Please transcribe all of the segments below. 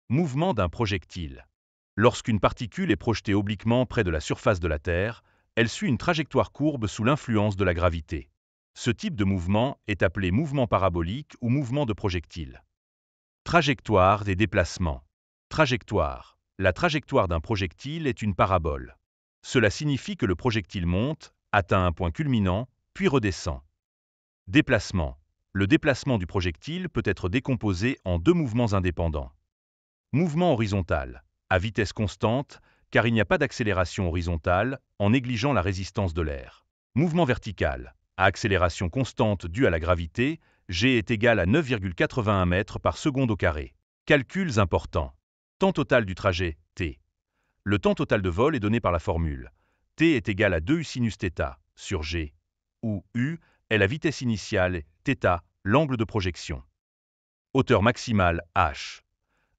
Mouvement d'un projectile. Lorsqu'une particule est projetée obliquement près de la surface de la Terre, elle suit une trajectoire courbe sous l'influence de la gravité. Ce type de mouvement est appelé mouvement parabolique ou mouvement de projectile. Trajectoire des déplacements. Trajectoire. La trajectoire d'un projectile est une parabole. Cela signifie que le projectile monte, atteint un point culminant, puis redescend. Déplacement. Le déplacement du projectile peut être décomposé en deux mouvements indépendants. Mouvement horizontal, à vitesse constante, car il n'y a pas d'accélération horizontale, en négligeant la résistance de l'air. Mouvement vertical, à accélération constante due à la gravité, g est égal à 9,81 mètres par seconde au carré. Calculs importants. Temps total du trajet, t. Le temps total de vol est donné par la formule. T est égal à 2 u sinus θ sur g, où u est la vitesse initiale, θ, l'angle de projection. Hauteur maximale, h.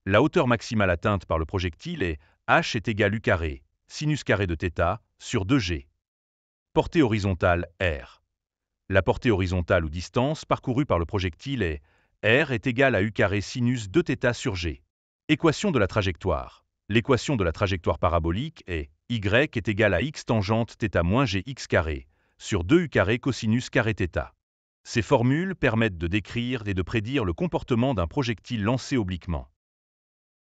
La hauteur maximale atteinte par le projectile est h est égal u carré, sinus carré de θ, sur 2g. Portée horizontale, r. La portée horizontale ou distance parcourue par le projectile est r est égal à u carré sinus 2θ sur g. Équation de la trajectoire. L'équation de la trajectoire parabolique est y est égal à x tangente θ moins gx carré, sur 2u carré cosinus carré θ. Ces formules permettent de décrire et de prédire le comportement d'un projectile lancé obliquement.